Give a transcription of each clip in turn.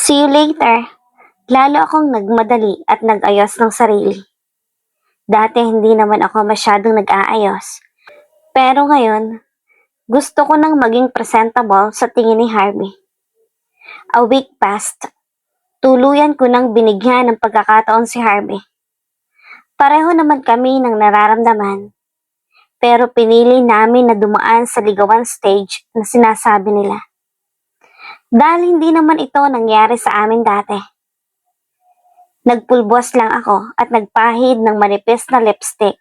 See you later. Lalo akong nagmadali at nag-ayos ng sarili. Dati hindi naman ako masyadong nag-aayos. Pero ngayon, gusto ko nang maging presentable sa tingin ni Harvey. A week passed. Tuluyan ko nang binigyan ng pagkakataon si Harvey. Pareho naman kami ng nararamdaman. Pero pinili namin na dumaan sa ligawan stage na sinasabi nila. Dahil hindi naman ito nangyari sa amin dati. Nagpulbos lang ako at nagpahid ng manipis na lipstick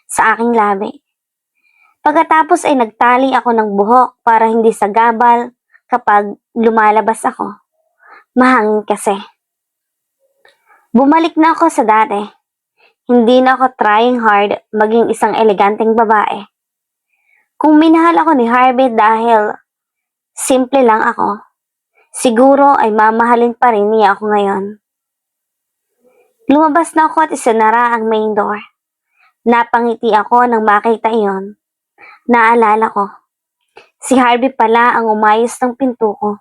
sa aking labi. Pagkatapos ay nagtali ako ng buhok para hindi sagabal kapag lumalabas ako. Mahangin kasi. Bumalik na ako sa dati. Hindi na ako trying hard maging isang eleganteng babae. Kung minahal ako ni Harvey dahil simple lang ako, siguro ay mamahalin pa rin niya ako ngayon. Lumabas na ako at isinara ang main door. Napangiti ako nang makita iyon. Naalala ko, si Harvey pala ang umayos ng pinto ko.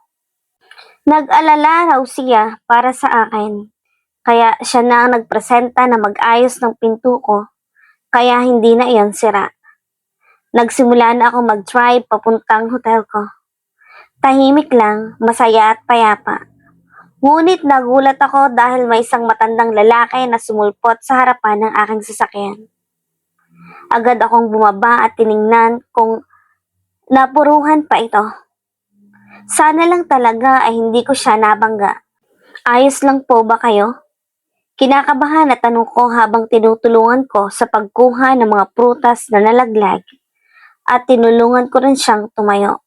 Nag-alala raw siya para sa akin, kaya siya na ang nagpresenta na mag-ayos ng pinto ko, kaya hindi na iyon sira. Nagsimula na ako mag-drive papuntang hotel ko. Tahimik lang, masaya at payapa. Ngunit nagulat ako dahil may isang matandang lalaki na sumulpot sa harapan ng aking sasakyan. Agad akong bumaba at tiningnan kung napuruhan pa ito. Sana lang talaga ay hindi ko siya nabangga. Ayos lang po ba kayo? Kinakabahan na tanong ko habang tinutulungan ko sa pagkuha ng mga prutas na nalaglag at tinulungan ko rin siyang tumayo.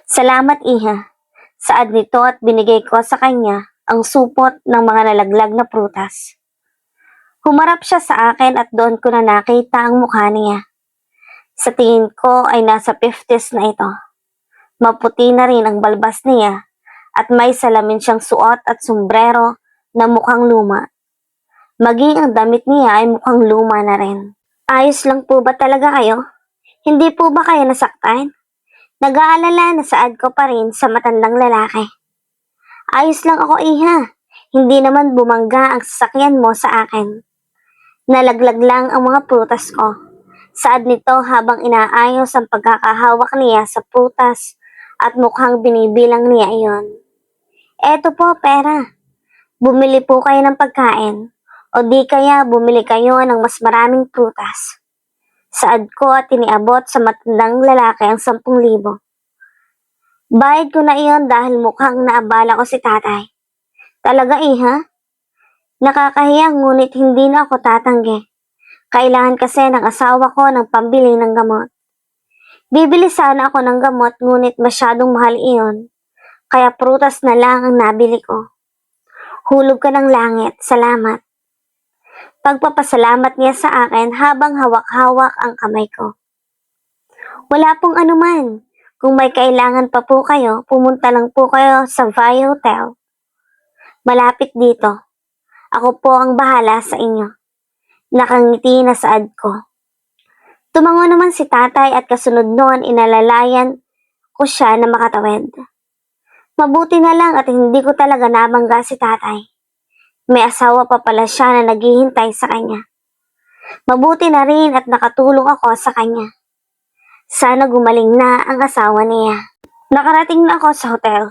Salamat iha. Saad nito at binigay ko sa kanya ang supot ng mga nalaglag na prutas. Humarap siya sa akin at doon ko na nakita ang mukha niya. Sa tingin ko ay nasa 50s na ito. Maputi na rin ang balbas niya at may salamin siyang suot at sombrero na mukhang luma. Maging ang damit niya ay mukhang luma na rin. Ayos lang po ba talaga kayo? Hindi po ba kayo nasaktan? Nag-aalala na saad ko pa rin sa matandang lalaki. Ayos lang ako iha. Hindi naman bumangga ang sasakyan mo sa akin. Nalaglag lang ang mga prutas ko. Saad nito habang inaayos ang pagkakahawak niya sa prutas at mukhang binibilang niya iyon. Eto po pera. Bumili po kayo ng pagkain o di kaya bumili kayo ng mas maraming prutas. Saad ko at iniabot sa matandang lalaki ang 10,000. Bayad ko na iyon dahil mukhang naabala ko si tatay. Talaga iha? Nakakahiya ngunit hindi na ako tatanggi. Kailangan kasi ng asawa ko ng pambili ng gamot. Bibili sana ako ng gamot ngunit masyadong mahal iyon. Kaya prutas na lang ang nabili ko. Hulog ka ng langit, salamat. Pagpapasalamat niya sa akin habang hawak-hawak ang kamay ko. Wala pong anuman. Kung may kailangan pa po kayo, pumunta lang po kayo sa Vi Hotel. Malapit dito. Ako po ang bahala sa inyo. Nakangiti na saad ko. Tumango naman si tatay at kasunod noon inalalayan ko siya na makatawid. Mabuti na lang at hindi ko talaga nabangga si tatay. May asawa pa pala siya na naghihintay sa kanya. Mabuti na rin at nakatulong ako sa kanya. Sana gumaling na ang asawa niya. Nakarating na ako sa hotel.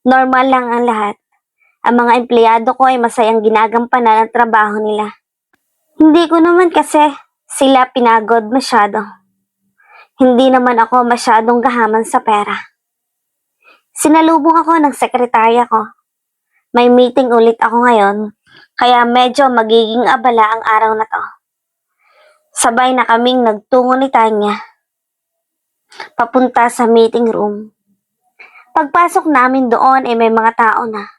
Normal lang ang lahat. Ang mga empleyado ko ay masayang ginagampanan ang trabaho nila. Hindi ko naman kasi sila pinagod masyado. Hindi naman ako masyadong gahaman sa pera. Sinalubong ako ng sekretarya ko. May meeting ulit ako ngayon, kaya medyo magiging abala ang araw na to. Sabay na kaming nagtungo ni Tanya papunta sa meeting room. Pagpasok namin doon ay may mga tao na.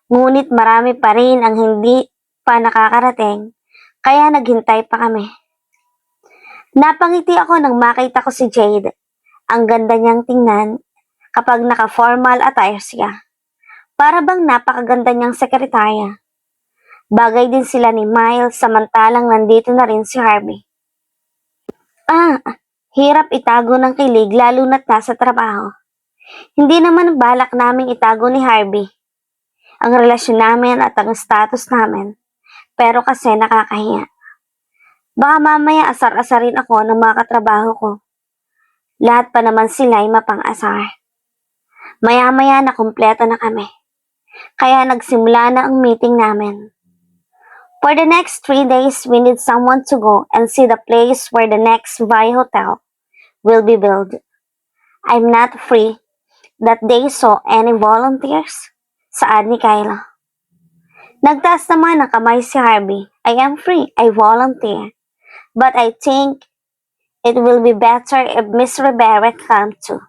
Ngunit marami pa rin ang hindi pa nakakarating, kaya naghintay pa kami. Napangiti ako nang makita ko si Jade. Ang ganda niyang tingnan kapag naka-formal attire siya. Para bang napakaganda niyang sekretarya. Bagay din sila ni Miles samantalang nandito na rin si Harvey. Hirap itago ng kilig lalo na't nasa trabaho. Hindi naman balak naming itago ni Harvey. ang relasyon namin at ang status namin. Pero kasi nakakahiya. Baka mamaya asar-asarin ako ng mga katrabaho ko. Lahat pa naman sila ay mapang-asar. Maya-maya na kumpleto na kami. Kaya nagsimula na ang meeting namin. For the next 3 days, we need someone to go and see the place where the next Vi Hotel will be built. I'm not free that day, so any volunteers? Saad ni Kyla. Nagtaas naman ng kamay si Harvey. I am free, I volunteer. But I think it will be better if Miss Rivera come too.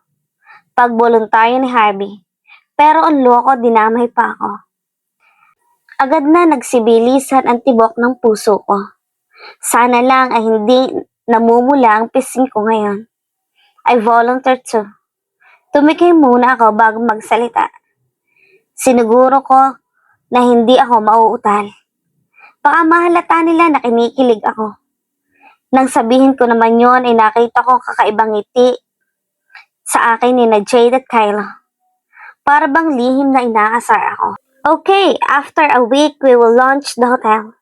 Pagboluntaryo ni Harvey. Pero ang loko, dinamay pa ako. Agad na nagsibilisan ang tibok ng puso ko. Sana lang ay hindi namumula ang pising ko ngayon. I volunteer too. Tumikim muna ako bago magsalita. Siniguro ko na hindi ako mauutal. Baka mahalata nila na kinikilig ako. Nang sabihin ko naman yon ay nakita ko kakaibang ngiti sa akin ni na Jade at Kyla. Para bang lihim na inaasar ako. Okay, after a week we will launch the hotel.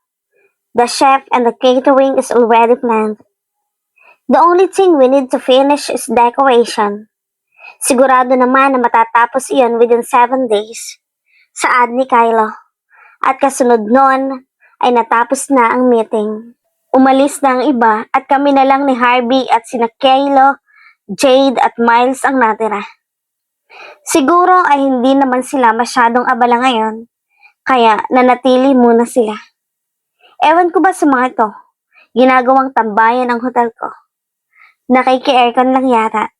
The chef and the catering is already planned. The only thing we need to finish is decoration. Sigurado naman na matatapos iyon within 7 days. Saad ni Kyla. At kasunod nun ay natapos na ang meeting. Umalis na ang iba at kami na lang ni Harvey at sina Kyla, Jade at Miles ang natira. Siguro ay hindi naman sila masyadong abala ngayon, kaya nanatili muna sila. Ewan ko ba sa mga ito, ginagawang tambayan ang hotel ko. Nakiki-aircon lang yata.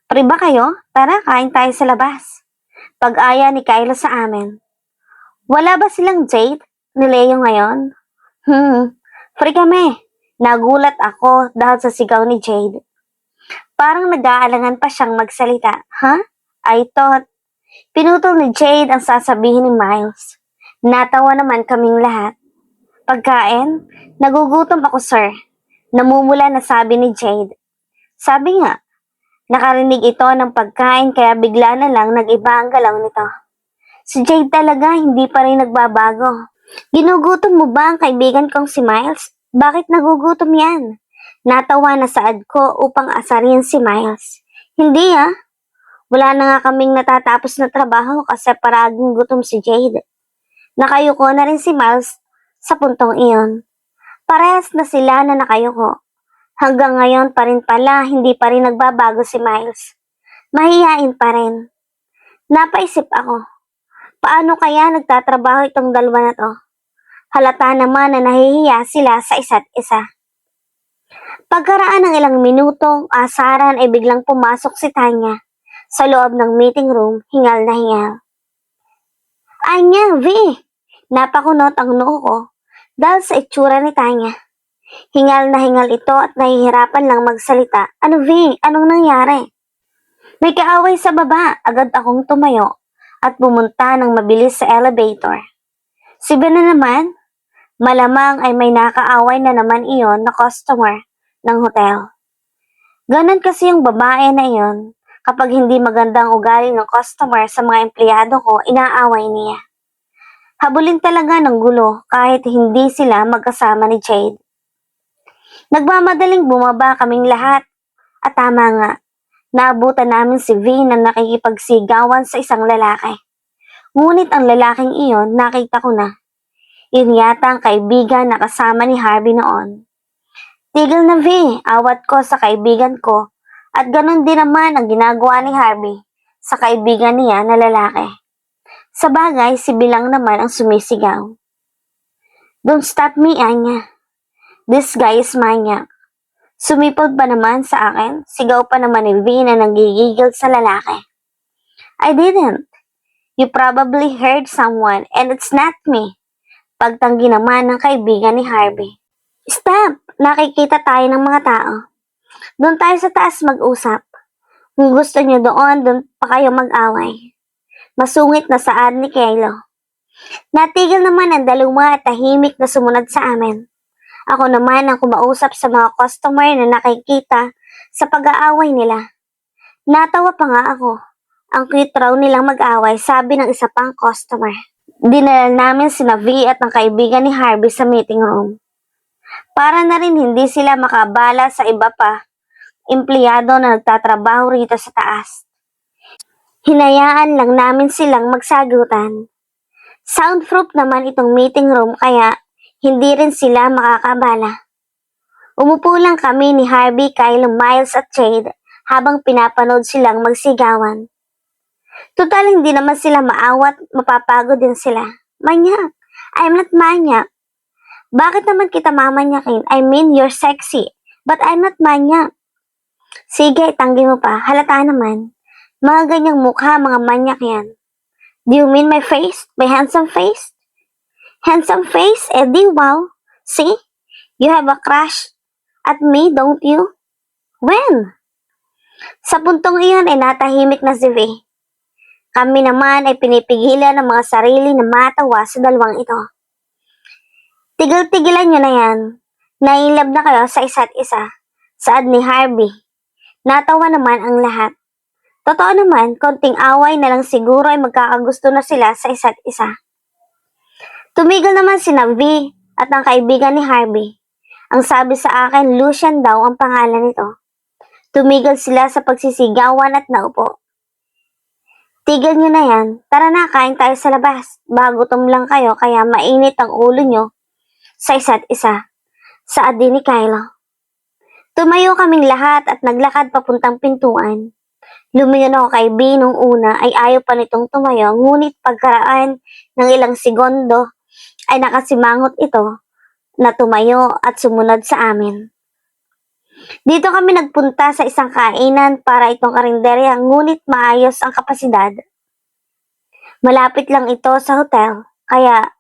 Pre ba kayo? Tara, kain tayo sa labas. Pag-aya ni Kyla sa amin. Wala ba silang Jade ni Leo ngayon? Free kami. Nagulat ako dahil sa sigaw ni Jade. Parang nag-aalangan pa siyang magsalita. I thought. Pinutol ni Jade ang sasabihin ni Miles. Natawa naman kaming lahat. Pagkain? Nagugutom ako, sir. Namumula na sabi ni Jade. Sabi nga, nakarinig ito ng pagkain kaya bigla na lang nag-iba ang galaw nito. Si Jade talaga hindi pa rin nagbabago. Ginugutom mo ba ang kaibigan kong si Miles? Bakit nagugutom yan? Natawa na saad ko upang asarin si Miles. Hindi Wala na nga kaming natatapos na trabaho kasi paraging gutom si Jade. Nakayuko na rin si Miles sa puntong iyon. Parehas na sila na nakayuko. Hanggang ngayon pa rin pala, hindi pa rin nagbabago si Miles. Mahihain pa rin. Napaisip ako, paano kaya nagtatrabaho itong dalawa na to? Halata naman na nahihiya sila sa isa't isa. Pagkaraan ng ilang minutong asaran ay biglang pumasok si Tanya sa loob ng meeting room, hingal na hingal. Anya, V! Napakunot ang noo ko dahil sa itsura ni Tanya. Hingal na hingal ito at nahihirapan lang magsalita. Ano, V? Anong nangyari? May kaaway sa baba. Agad akong tumayo at pumunta ng mabilis sa elevator. Si Ben na naman, malamang ay may nakaaway na naman iyon na customer ng hotel. Ganon kasi yung babae na iyon, kapag hindi magandang ugali ng customer sa mga empleyado ko, inaaway niya. Habulin talaga ng gulo kahit hindi sila magkasama ni Jade. Nagmamadaling bumaba kaming lahat at tama nga, naabutan namin si V na nakikipagsigawan sa isang lalaki. Ngunit ang lalaking iyon nakita ko na. Yun yata ang kaibigan na kasama ni Harvey noon. Tigil na, V, awat ko sa kaibigan ko at ganun din naman ang ginagawa ni Harvey sa kaibigan niya na lalaki. Sa bagay, si Bilang naman ang sumisigaw. Don't stop me, Anya. This guy is maniac. Sumipot ba naman sa akin? Sigaw pa naman ni V na nanggigigil sa lalaki. I didn't. You probably heard someone and it's not me. Pagtanggi naman ng kaibigan ni Harvey. Stop! Nakikita tayo ng mga tao. Doon tayo sa taas mag-usap. Kung gusto nyo doon pa kayo mag-away. Masungit na saad ni Kylo. Natigil naman ang dalawa at tahimik na sumunod sa amin. Ako naman ang kumausap sa mga customer na nakikita sa pag-aaway nila. Natawa pa nga ako. Ang cute raw nilang mag-away, sabi ng isa pang customer. Dinala namin sina V at ang kaibigan ni Harvey sa meeting room. Para na rin hindi sila makabala sa iba pa empleyado na nagtatrabaho rito sa taas. Hinayaan lang namin silang magsagutan. Soundproof naman itong meeting room kaya hindi rin sila makakabala. Umupo lang kami ni Harvey, Kyle, Miles at Jade habang pinapanood silang magsigawan. Total hindi naman sila maawat, mapapagod din sila. Manyak! I'm not manyak. Bakit naman kita mamanyakin? I mean, you're sexy, but I'm not manyak. Sige, tanggi mo pa. Halata naman. Mga ganyang mukha, mga manyak yan. Do you mean my face? My handsome face? Handsome face? Eh di wow. See? You have a crush at me, don't you? When? Sa puntong iyon ay natahimik na si V. Kami naman ay pinipigilan ng mga sarili na matawa sa dalawang ito. Tigil-tigilan nyo na yan. Nailab na kayo sa isa't isa. Saad ni Harvey. Natawa naman ang lahat. Totoo naman, konting away na lang siguro ay magkakagusto na sila sa isa't isa. Tumigil naman sina V at ang kaibigan ni Harvey. Ang sabi sa akin, Lucian daw ang pangalan nito. Tumigil sila sa pagsisigawan at naupo. Tigil nyo na yan. Tara na, kain tayo sa labas. Bagutom lang kayo kaya mainit ang ulo nyo sa isa't isa. Saad din ni Kylo. Tumayo kaming lahat at naglakad papuntang pintuan. Lumingon ako kay B nung una ay ayaw pa nitong tumayo, ngunit pagkaraan ng ilang segundo ay nakasimangot ito na tumayo at sumunod sa amin. Dito kami nagpunta sa isang kainan para itong karinderya, ngunit maayos ang kapasidad. Malapit lang ito sa hotel, kaya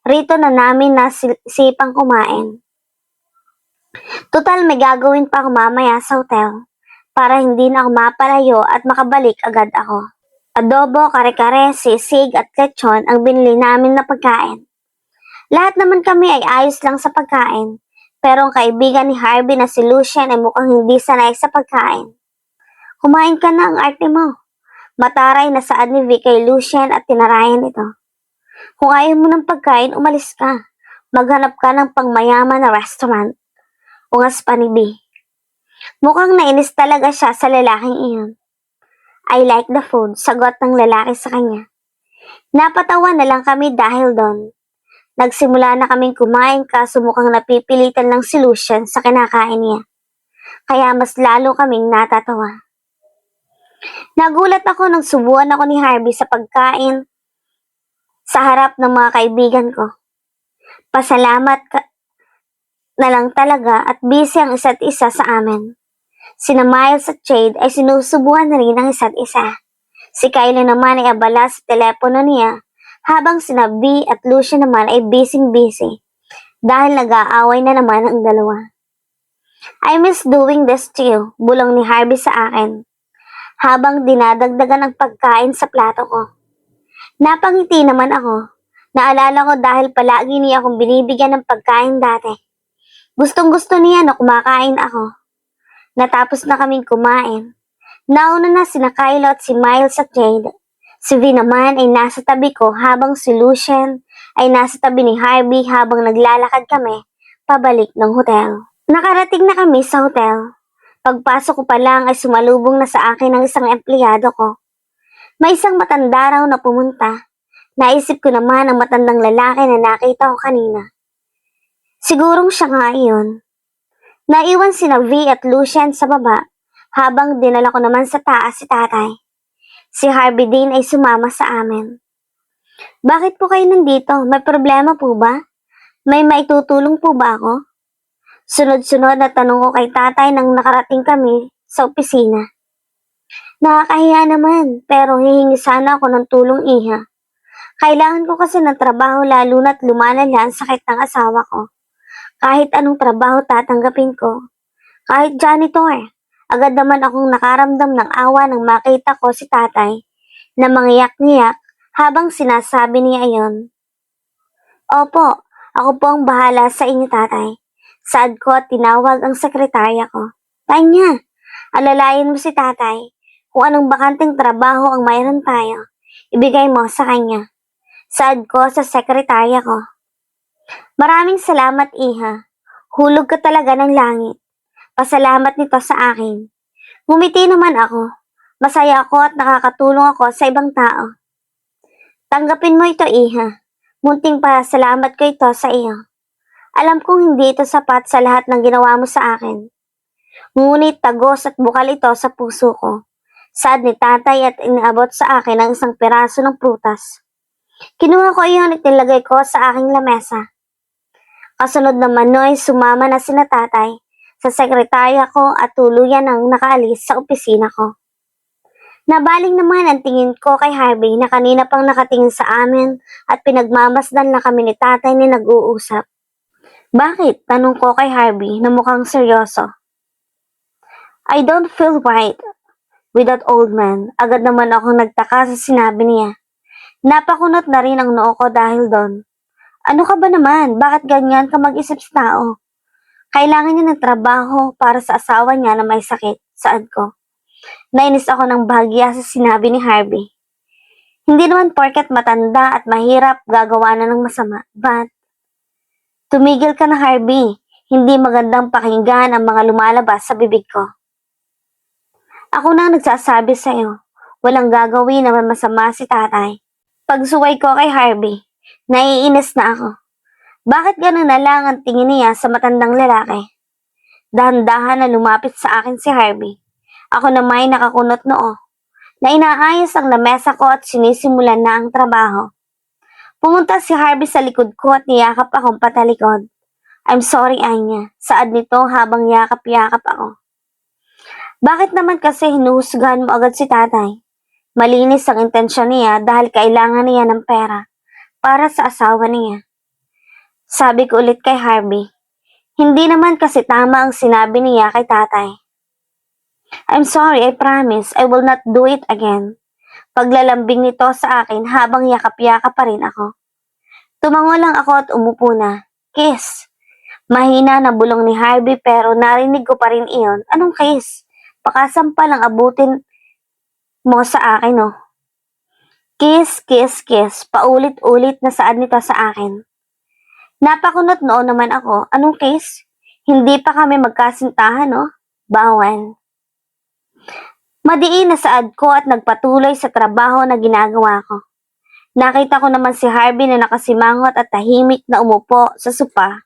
rito na namin nasipang kumain. Total may gagawin pa ako mamaya sa hotel para hindi na ako mapalayo at makabalik agad ako. Adobo, kare-kare, sisig at lechon ang binili namin na pagkain. Lahat naman kami ay ayos lang sa pagkain, pero ang kaibigan ni Harvey na si Lucian ay mukhang hindi sanay sa pagkain. Kumain ka na, ang arte mo. Mataray na saad ni V kay Lucian at tinarayan ito. Kung ayaw mo ng pagkain, umalis ka. Maghanap ka ng pangmayaman na restaurant. Ungas pa ni B. Mukhang nainis talaga siya sa lalaking iyon. I like the food, sagot ng lalaki sa kanya. Napatawa na lang kami dahil doon. Nagsimula na kaming kumain kaso mukhang napipilitan lang si Lucian sa kinakain niya. Kaya mas lalo kaming natatawa. Nagulat ako nang subuan ako ni Harvey sa pagkain sa harap ng mga kaibigan ko. Pasalamat na lang talaga at busy ang isa't isa sa amin. Sina Miles at Jade ay sinusubuhan na rin ang isa't isa. Si Kylo naman ay abala sa telepono niya, habang sina B at Lucia naman ay busy dahil nag-aaway na naman ang dalawa. I miss doing this to you, bulong ni Harvey sa akin, habang dinadagdagan ang pagkain sa plato ko. Napangiti naman ako. Naalala ko dahil palagi niya akong binibigyan ng pagkain dati. Gustong-gusto niya na kumakain ako. Natapos na kaming kumain. Nauna na sina Kylo at si Miles at Jade. Si V naman ay nasa tabi ko habang si Lucian ay nasa tabi ni Harvey habang naglalakad kami pabalik ng hotel. Nakarating na kami sa hotel. Pagpasok ko pa lang ay sumalubong na sa akin ang isang empleyado ko. May isang matanda raw na pumunta. Naisip ko naman ang matandang lalaki na nakita ko kanina. Sigurong siya nga iyon. Naiwan sina V at Lucian sa baba habang dinala ko naman sa taas si tatay. Si Harvey din ay sumama sa amin. Bakit po kayo nandito? May problema po ba? May maitutulong po ba ako? Sunod-sunod na tanong ko kay tatay nang nakarating kami sa opisina. Nakakahiya naman, pero hihingi sana ako ng tulong, iha. Kailangan ko kasi ng trabaho lalo na't lumalala ang sakit ng asawa ko. Kahit anong trabaho tatanggapin ko. Kahit janitor. Agad naman akong nakaramdam ng awa nang makita ko si tatay na mangiyak-ngiyak habang sinasabi niya ayon. Opo, ako po ang bahala sa inyo, tatay. Saad ko at tinawag ang sekretarya ko. Tanya, alalayan mo si tatay. Kung anong bakanteng trabaho ang mayroon tayo, ibigay mo sa kanya. Saad ko sa sekretarya ko. Maraming salamat, Iha. Hulog ka talaga ng langit. Pasalamat nito sa akin. Ngumiti naman ako. Masaya ako at nakakatulong ako sa ibang tao. Tanggapin mo ito, Iha. Munting pasalamat ko ito sa iyo. Alam kong hindi ito sapat sa lahat ng ginawa mo sa akin. Ngunit tagos at bukal ito sa puso ko. Saad ni tatay at inaabot sa akin ang isang piraso ng prutas. Kinuha ko iyon at nilagay ko sa aking lamesa. Kasunod naman no'y sumama na sina tatay sa sekretarya ko at tuluyan ang nakaalis sa opisina ko. Nabaling naman ang tingin ko kay Harvey na kanina pang nakatingin sa amin at pinagmamasdan na kami ni tatay ni nag-uusap. Bakit? Tanong ko kay Harvey na mukhang seryoso. I don't feel right with that old man. Agad naman akong nagtaka sa sinabi niya. Napakunot na rin ang noo ko dahil doon. Ano ka ba naman? Bakit ganyan ka mag-isip sa tao? Kailangan niya ng trabaho para sa asawa niya na may sakit, saad ko. Nainis ako ng bahagya sa sinabi ni Harvey. Hindi naman porket matanda at mahirap gagawa na ng masama, but tumigil ka na, Harvey. Hindi magandang pakinggan ang mga lumalabas sa bibig ko. Ako nang nagsasabi sa iyo, walang gagawin na masama si tatay. Pagsuway ko kay Harvey, naiinis na ako. Bakit gano'n na lang ang tingin niya sa matandang lalaki? Dahan-dahan na lumapit sa akin si Harvey. Ako na may nakakunot noo, na inaayos ang lamesa ko at sinisimulan na ang trabaho. Pumunta si Harvey sa likod ko at niyakap akong patalikod. I'm sorry, Anya, saad nito habang yakap-yakap ako. Bakit naman kasi hinuhusgahan mo agad si tatay? Malinis ang intensyon niya dahil kailangan niya ng pera para sa asawa niya. Sabi ko ulit kay Harvey, hindi naman kasi tama ang sinabi niya kay tatay. I'm sorry, I promise, I will not do it again. Paglalambing nito sa akin habang yakap-yakap pa rin ako. Tumango lang ako at umupo na. Kiss. Mahina na bulong ni Harvey pero narinig ko pa rin iyon. Anong kiss? Pakasampal ang abutin mo sa akin, oh. Kiss, kiss, kiss. Paulit-ulit na saad nito sa akin. Napakunot noon naman ako. Anong kiss? Hindi pa kami magkasintahan, oh. Bawal. Madiin na saad ko at nagpatuloy sa trabaho na ginagawa ko. Nakita ko naman si Harvey na nakasimangot at tahimik na umupo sa sopa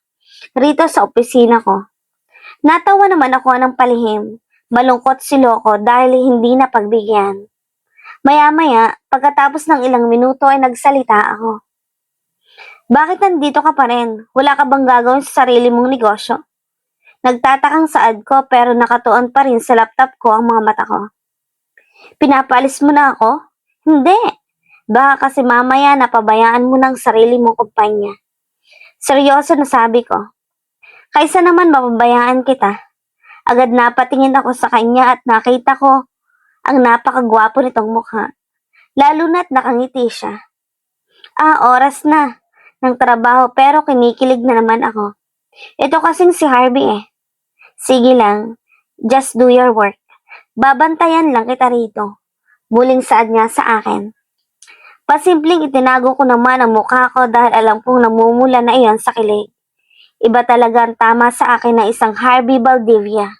rito sa opisina ko. Natawa naman ako ng palihim. Malungkot si Loco dahil hindi na pagbigyan. Maya-maya, pagkatapos ng ilang minuto ay nagsalita ako. Bakit nandito ka pa rin? Wala ka bang gagawin sa sarili mong negosyo? Nagtatakang saad ko pero nakatuon pa rin sa laptop ko ang mga mata ko. Pinapaalis mo na ako? Hindi. Baka kasi mamaya napabayaan mo ng sarili mong kumpanya. Seryoso na sabi ko. Kaysa naman mapabayaan kita. Agad napatingin ako sa kanya at nakita ko ang napakagwapo nitong mukha. Lalo na't nakangiti siya. Oras na ng trabaho pero kinikilig na naman ako. Ito kasing si Harvey eh. Sige lang, just do your work. Babantayan lang kita rito. Muling saad niya sa akin. Pasimpleng itinago ko naman ang mukha ko dahil alam kong namumula na iyon sa kilig. Iba talaga ang tama sa akin ng isang Harvey Valdivia.